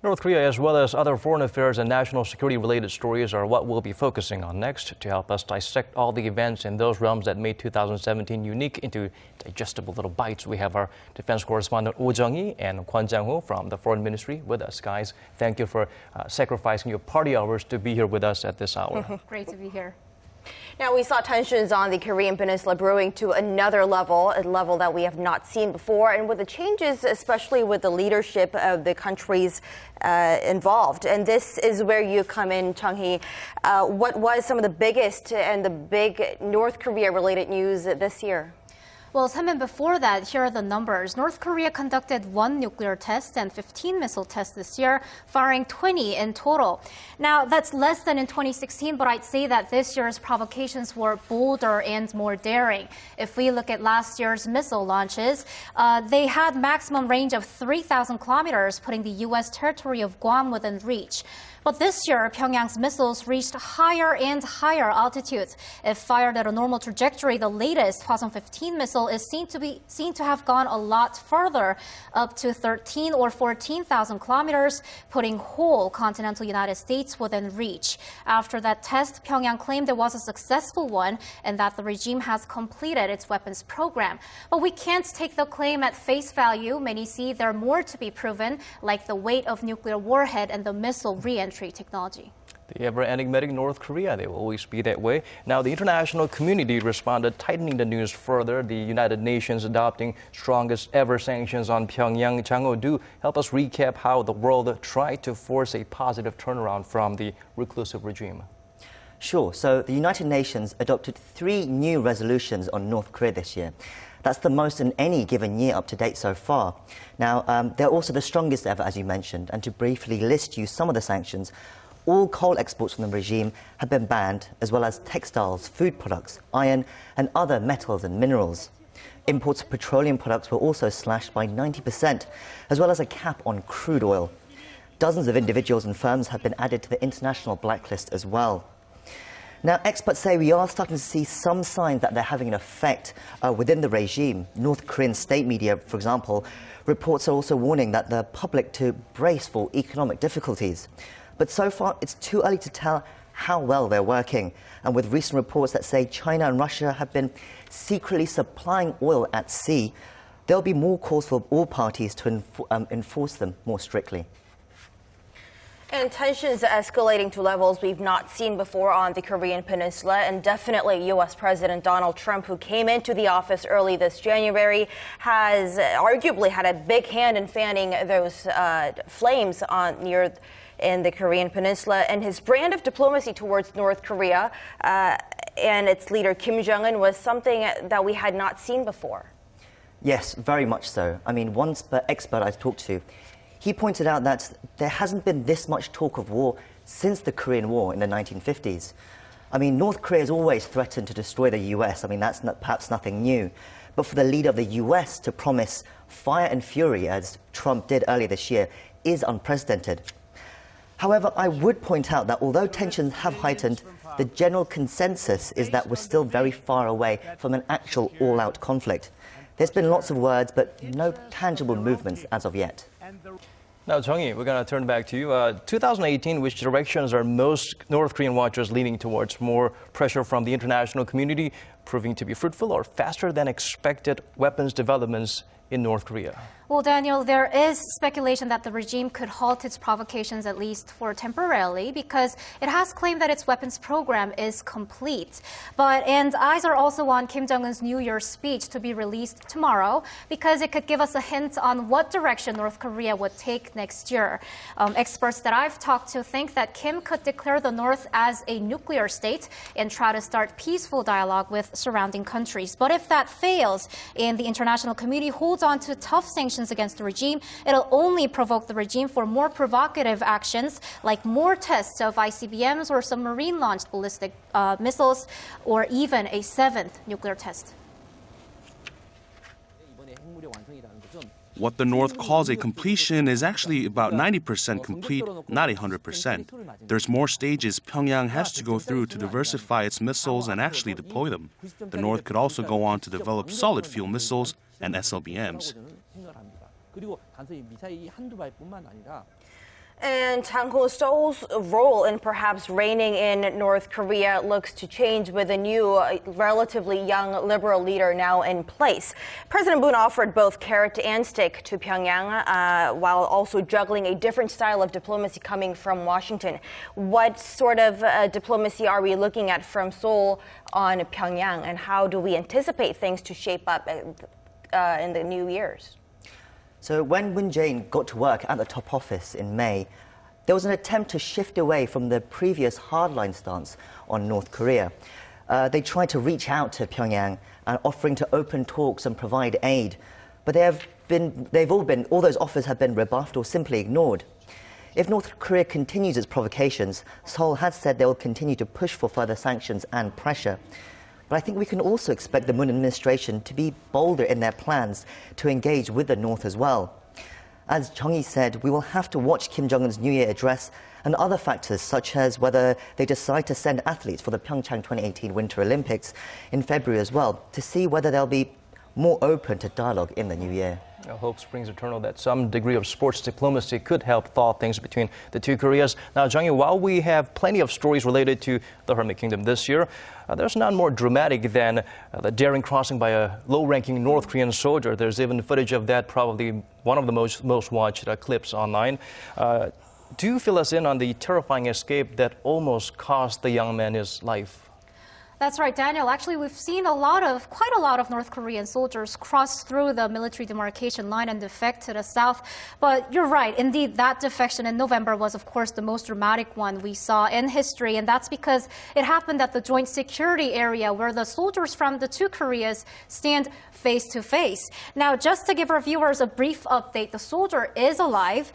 North Korea, as well as other foreign affairs and national security related stories, are what we'll be focusing on next. To help us dissect all the events in those realms that made 2017 unique into digestible little bites, we have our defense correspondent Jung-hee and Kwon Jang-ho from the Foreign Ministry with us. Guys, thank you for sacrificing your party hours to be here with us at this hour. Great to be here. Now, we saw tensions on the Korean peninsula brewing to another level, a level that we have not seen before. And with the changes, especially with the leadership of the countries involved. And this is where you come in, Jung-hee. What was some of the biggest and the big North Korea-related news this year? Well, Semin, before that, here are the numbers. North Korea conducted 1 nuclear test and 15 missile tests this year, firing 20 in total. Now, that's less than in 2016, but I'd say that this year's provocations were bolder and more daring. If we look at last year's missile launches, they had maximum range of 3,000 kilometers, putting the U.S. territory of Guam within reach. But this year, Pyongyang's missiles reached higher and higher altitudes. If fired at a normal trajectory, the latest Hwasong-15 missile is seen to have gone a lot further, up to 13 or 14,000 kilometers, putting whole continental United States within reach. After that test, Pyongyang claimed it was a successful one and that the regime has completed its weapons program. But we can't take the claim at face value. Many see there are more to be proven, like the weight of nuclear warhead and the missile re-entry technology. The ever-enigmatic North Korea, they will always be that way. Now, the international community responded, tightening the news further. The United Nations adopting strongest ever sanctions on Pyongyang. Jang-ho, do help us recap how the world tried to force a positive turnaround from the reclusive regime. Sure. So the United Nations adopted 3 new resolutions on North Korea this year. That's the most in any given year up to date so far. Now, they're also the strongest ever, as you mentioned. And to briefly list you some of the sanctions, all coal exports from the regime have been banned, as well as textiles, food products, iron, and other metals and minerals. Imports of petroleum products were also slashed by 90%, as well as a cap on crude oil. Dozens of individuals and firms have been added to the international blacklist as well. Now, experts say we are starting to see some signs that they're having an effect within the regime. North Korean state media, for example, reports are also warning that the public to brace for economic difficulties. But so far, it's too early to tell how well they're working. And with recent reports that say China and Russia have been secretly supplying oil at sea, there'll be more calls for all parties to enforce them more strictly. And tensions escalating to levels we've not seen before on the Korean peninsula. And definitely U.S. President Donald Trump, who came into the office early this January, has arguably had a big hand in fanning those flames in the Korean peninsula. And his brand of diplomacy towards North Korea and its leader Kim Jong-un was something that we had not seen before. Yes, very much so. I mean, one expert I talked to, he pointed out that there hasn't been this much talk of war since the Korean War in the 1950s. I mean, North Korea has always threatened to destroy the US. I mean, that's perhaps nothing new. But for the leader of the US to promise fire and fury, as Trump did earlier this year, is unprecedented. However, I would point out that although tensions have heightened, the general consensus is that we're still very far away from an actual all-out conflict. There's been lots of words, but no tangible movements as of yet. Now, Jung-hee, we're going to turn back to you. 2018, which directions are most North Korean watchers leaning towards? More pressure from the international community proving to be fruitful, or faster than expected weapons developments in North Korea? Well, Daniel, there is speculation that the regime could halt its provocations at least for temporarily because it has claimed that its weapons program is complete. And eyes are also on Kim Jong-un's New Year's speech to be released tomorrow because it could give us a hint on what direction North Korea would take next year. Experts that I've talked to think that Kim could declare the North as a nuclear state and try to start peaceful dialogue with surrounding countries. But if that fails and the international community holds on to tough sanctions against the regime, it'll only provoke the regime for more provocative actions like more tests of ICBMs or submarine-launched ballistic missiles, or even a 7th nuclear test. What the North calls a completion is actually about 90% complete, not 100%. There's more stages Pyongyang has to go through to diversify its missiles and actually deploy them. The North could also go on to develop solid fuel missiles and SLBMs. And Jang-ho, Seoul's role in perhaps reigning in North Korea looks to change with a new, relatively young liberal leader now in place. President Moon offered both carrot and stick to Pyongyang while also juggling a different style of diplomacy coming from Washington. What sort of diplomacy are we looking at from Seoul on Pyongyang, and how do we anticipate things to shape up in the new years? So when Moon Jae-in got to work at the top office in May, there was an attempt to shift away from the previous hardline stance on North Korea. They tried to reach out to Pyongyang and offering to open talks and provide aid, but all those offers have been rebuffed or simply ignored. If North Korea continues its provocations, Seoul has said they will continue to push for further sanctions and pressure. But I think we can also expect the Moon administration to be bolder in their plans to engage with the North as well. As Jung-hee said, we will have to watch Kim Jong-un's New Year address and other factors such as whether they decide to send athletes for the Pyeongchang 2018 Winter Olympics in February as well, to see whether they'll be more open to dialogue in the new year. Hope springs eternal that some degree of sports diplomacy could help thaw things between the two Koreas. Now, Jang-hee, while we have plenty of stories related to the Hermit Kingdom this year, there's none more dramatic than the daring crossing by a low-ranking North Korean soldier. There's even footage of that, probably one of the most watched clips online. Do fill us in on the terrifying escape that almost cost the young man his life. That's right, Daniel. Actually, we've seen quite a lot of North Korean soldiers cross through the military demarcation line and defect to the south. But you're right. Indeed, that defection in November was, of course, the most dramatic one we saw in history. And that's because it happened at the joint security area where the soldiers from the two Koreas stand face to face. Now, just to give our viewers a brief update, the soldier is alive.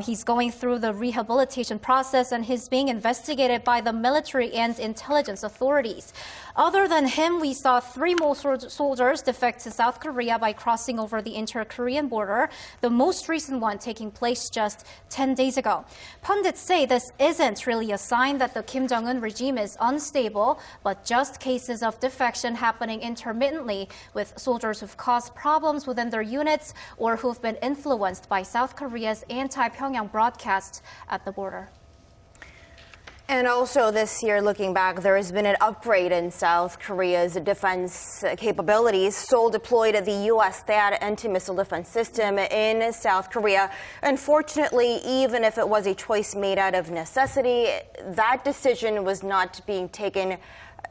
He's going through the rehabilitation process and he's being investigated by the military and intelligence authorities. Other than him, we saw 3 more soldiers defect to South Korea by crossing over the inter-Korean border, the most recent one taking place just 10 days ago. Pundits say this isn't really a sign that the Kim Jong-un regime is unstable, but just cases of defection happening intermittently with soldiers who've caused problems within their units or who've been influenced by South Korea's anti-Pyongyang broadcasts at the border. And also this year, looking back, there has been an upgrade in South Korea's defense capabilities. Seoul deployed the U.S. THAAD anti-missile defense system in South Korea. Unfortunately, even if it was a choice made out of necessity, that decision was not being taken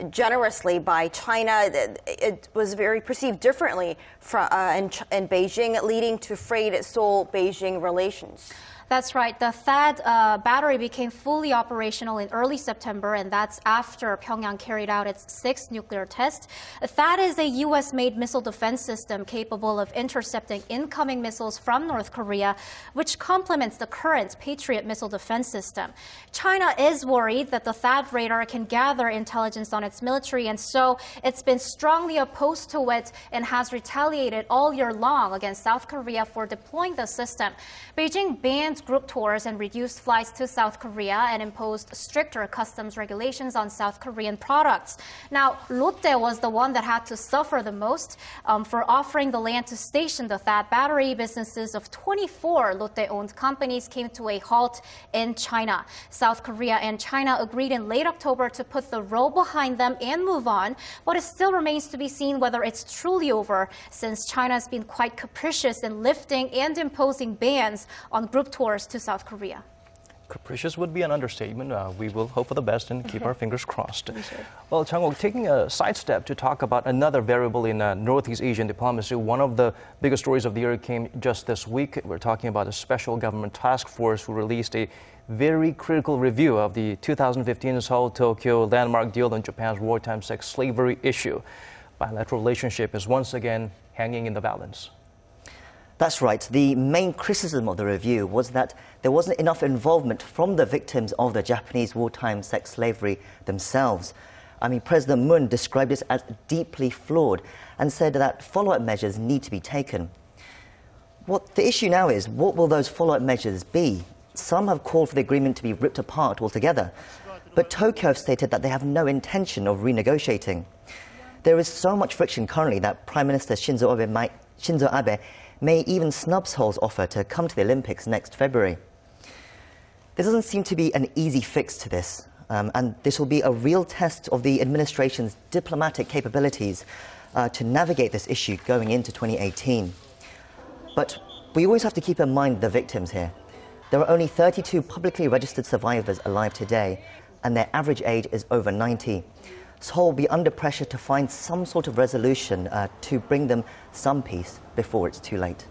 generously by China. It was very perceived differently in Beijing, leading to frayed Seoul-Beijing relations. That's right. The THAAD battery became fully operational in early September, and that's after Pyongyang carried out its 6th nuclear test. THAAD is a U.S.-made missile defense system capable of intercepting incoming missiles from North Korea, which complements the current Patriot missile defense system. China is worried that the THAAD radar can gather intelligence on its military, and so it's been strongly opposed to it and has retaliated all year long against South Korea for deploying the system. Beijing banned group tours and reduced flights to South Korea and imposed stricter customs regulations on South Korean products. Now, Lotte was the one that had to suffer the most for offering the land to station the THAAD battery. Businesses of 24 Lotte-owned companies came to a halt in China. South Korea and China agreed in late October to put the row behind them and move on, but it still remains to be seen whether it's truly over, since China has been quite capricious in lifting and imposing bans on group tours to South Korea. Capricious would be an understatement. We will hope for the best and keep our fingers crossed. Well, Jang-ho, taking a sidestep to talk about another variable in Northeast Asian diplomacy, one of the biggest stories of the year came just this week. We're talking about a special government task force who released a very critical review of the 2015 Seoul-Tokyo landmark deal on Japan's wartime sex slavery issue. Bilateral relationship is once again hanging in the balance. That's right. The main criticism of the review was that there wasn't enough involvement from the victims of the Japanese wartime sex slavery themselves. I mean, President Moon described it as deeply flawed and said that follow-up measures need to be taken. What the issue now is, what will those follow-up measures be? Some have called for the agreement to be ripped apart altogether, but Tokyo have stated that they have no intention of renegotiating. There is so much friction currently that Prime Minister Shinzo Abe may even snub Seoul's offer to come to the Olympics next February. There doesn't seem to be an easy fix to this, and this will be a real test of the administration's diplomatic capabilities to navigate this issue going into 2018. But we always have to keep in mind the victims here. There are only 32 publicly registered survivors alive today, and their average age is over 90. Seoul will be under pressure to find some sort of resolution to bring them some peace before it's too late.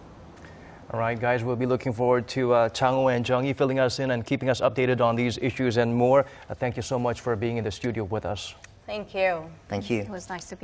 All right, guys, we'll be looking forward to Jang-ho and Jung-hee filling us in and keeping us updated on these issues and more. Thank you so much for being in the studio with us. Thank you. Thank you. It was nice to be